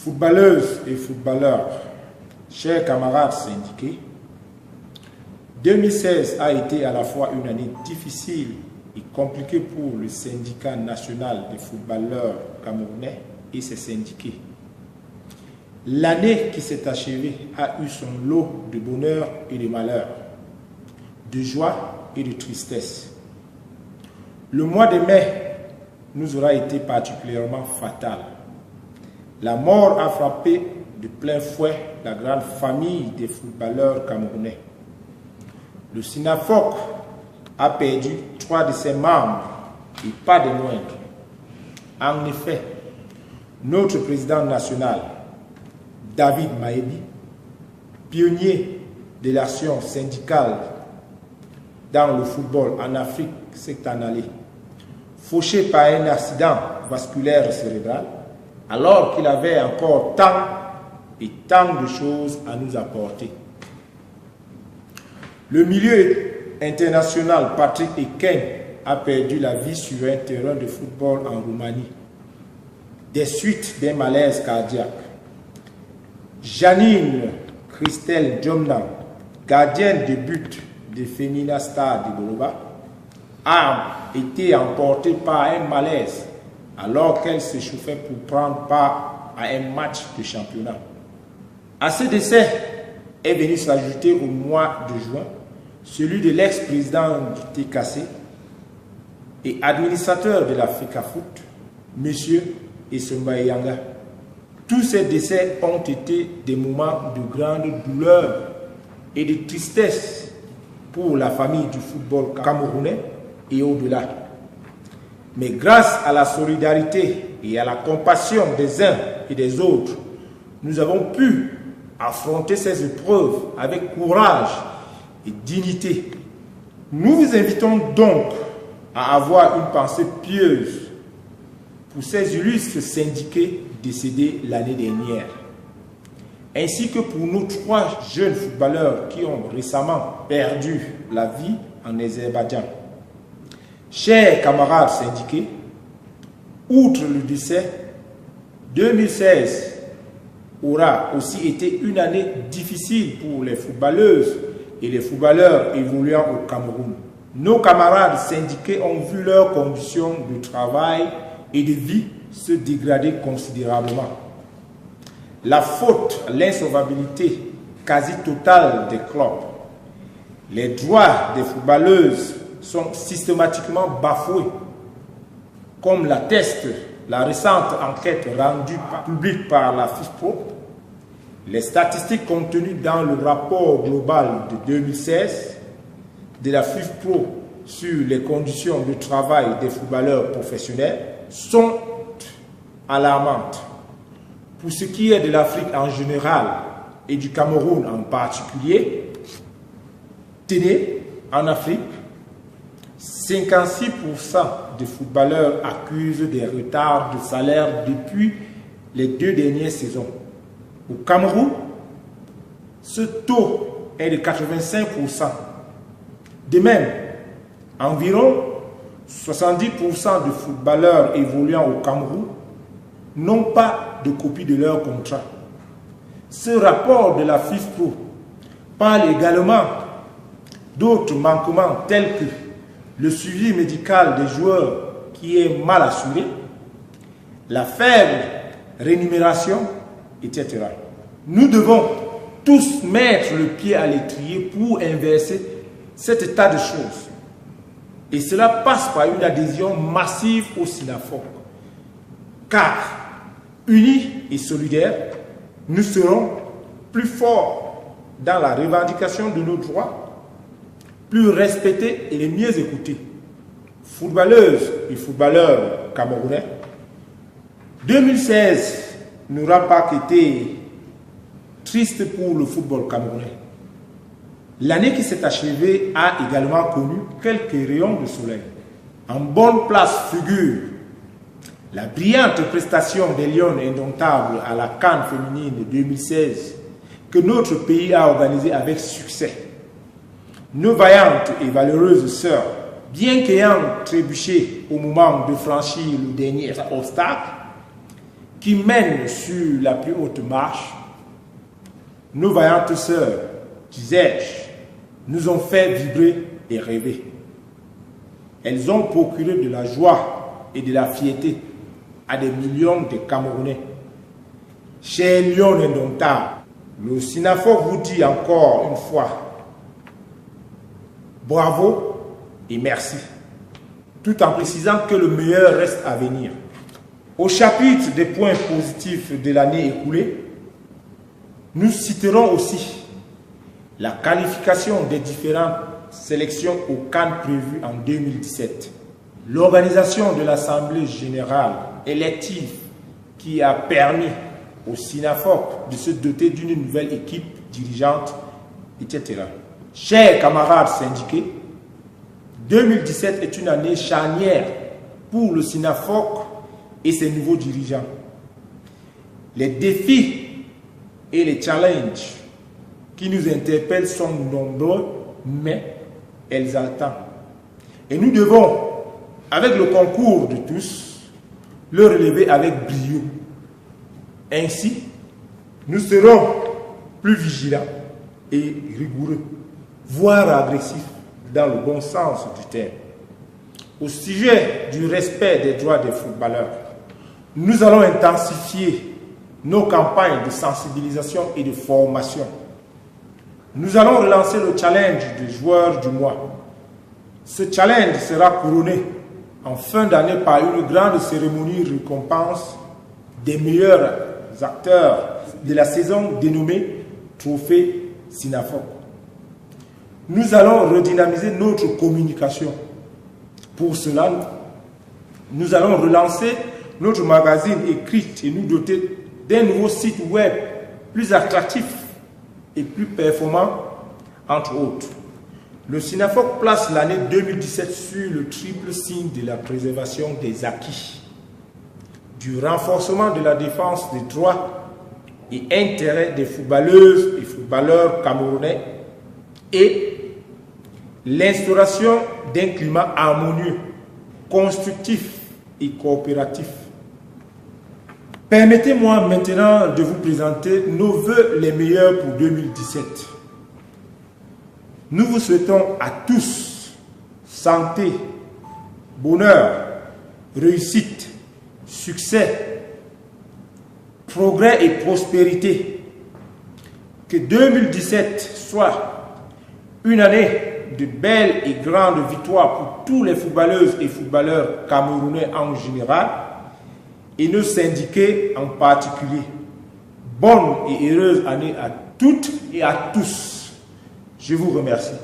Footballeuses et footballeurs, chers camarades syndiqués, 2016 a été à la fois une année difficile et compliquée pour le syndicat national des footballeurs camerounais et ses syndiqués. L'année qui s'est achevée a eu son lot de bonheur et de malheur, de joie et de tristesse. Le mois de mai nous aura été particulièrement fatal. La mort a frappé de plein fouet la grande famille des footballeurs camerounais. Le SINAFOC a perdu 3 de ses membres et pas des moindres. En effet, notre président national, David Maébi, pionnier de l'action syndicale dans le football en Afrique cette année, fauché par un accident vasculaire cérébral, alors qu'il avait encore tant de choses à nous apporter. Le milieu international Patrick Eken a perdu la vie sur un terrain de football en Roumanie, des suites d'un malaise cardiaque. Janine Christelle Djomna, gardienne de but de Femina Star de Boloba, a été emportée par un malaise alors qu'elle s'échauffait pour prendre part à un match de championnat. À ce décès est venu s'ajouter au mois de juin celui de l'ex-président du TKC et administrateur de la FECAFOOT, M. Essomba Yanga. Tous ces décès ont été des moments de grande douleur et de tristesse pour la famille du football camerounais et au-delà. Mais grâce à la solidarité et à la compassion des uns et des autres, nous avons pu affronter ces épreuves avec courage et dignité. Nous vous invitons donc à avoir une pensée pieuse pour ces illustres syndiqués décédés l'année dernière, ainsi que pour nos 3 jeunes footballeurs qui ont récemment perdu la vie en Azerbaïdjan. Chers camarades syndiqués, outre le décès, 2016 aura aussi été une année difficile pour les footballeuses et les footballeurs évoluant au Cameroun. Nos camarades syndiqués ont vu leurs conditions de travail et de vie se dégrader considérablement. La faute à l'insolvabilité quasi totale des clubs. Les droits des footballeuses sont systématiquement bafoués, comme l'atteste la récente enquête rendue publique par la FIFPro. Les statistiques contenues dans le rapport global de 2016 de la FIFPro sur les conditions de travail des footballeurs professionnels sont alarmantes. Pour ce qui est de l'Afrique en général et du Cameroun en particulier, tenez, en Afrique, 56% des footballeurs accusent des retards de salaire depuis les 2 dernières saisons. Au Cameroun, ce taux est de 85%. De même, environ 70% de footballeurs évoluant au Cameroun n'ont pas de copie de leur contrat. Ce rapport de la FIFPro parle également d'autres manquements tels que le suivi médical des joueurs qui est mal assuré, la faible rémunération, etc. Nous devons tous mettre le pied à l'étrier pour inverser cet état de choses. Et cela passe par une adhésion massive au SINAFOC. Car, unis et solidaires, nous serons plus forts dans la revendication de nos droits, plus respectés et les mieux écoutés. Footballeuses et footballeurs camerounais, 2016 n'aura pas été triste pour le football camerounais. L'année qui s'est achevée a également connu quelques rayons de soleil. En bonne place figure la brillante prestation des Lions indomptables à la CAN féminine 2016 que notre pays a organisée avec succès. Nos vaillantes et valeureuses sœurs, bien qu'ayant trébuché au moment de franchir le dernier obstacle, qui mène sur la plus haute marche, nos vaillantes sœurs, disais-je, nous ont fait vibrer et rêver. Elles ont procuré de la joie et de la fierté à des millions de Camerounais. Cher Lion indomptable, le SYNAFOC vous dit encore une fois bravo et merci, tout en précisant que le meilleur reste à venir. Au chapitre des points positifs de l'année écoulée, nous citerons aussi la qualification des différentes sélections au CAN prévues en 2017, l'organisation de l'Assemblée générale élective qui a permis au SYNAFOC de se doter d'une nouvelle équipe dirigeante, etc. Chers camarades syndiqués, 2017 est une année charnière pour le SYNAFOC et ses nouveaux dirigeants. Les défis et les challenges qui nous interpellent sont nombreux, mais exaltants. Et nous devons, avec le concours de tous, le relever avec brio. Ainsi, nous serons plus vigilants et rigoureux, voire agressifs dans le bon sens du terme. Au sujet du respect des droits des footballeurs, nous allons intensifier nos campagnes de sensibilisation et de formation. Nous allons relancer le challenge du joueur du mois. Ce challenge sera couronné en fin d'année par une grande cérémonie récompense des meilleurs acteurs de la saison dénommée Trophée SYNAFOC. Nous allons redynamiser notre communication. Pour cela, nous allons relancer notre magazine écrit et nous doter d'un nouveau site web plus attractif et plus performant, entre autres. Le SYNAFOC place l'année 2017 sur le triple signe de la préservation des acquis, du renforcement de la défense des droits et intérêts des footballeuses et footballeurs camerounais et l'instauration d'un climat harmonieux, constructif et coopératif. Permettez-moi maintenant de vous présenter nos vœux les meilleurs pour 2017. Nous vous souhaitons à tous santé, bonheur, réussite, succès, progrès et prospérité. Que 2017 soit une année de belles et grandes victoires pour tous les footballeuses et footballeurs camerounais en général et nos syndiqués en particulier. Bonne et heureuse année à toutes et à tous. Je vous remercie.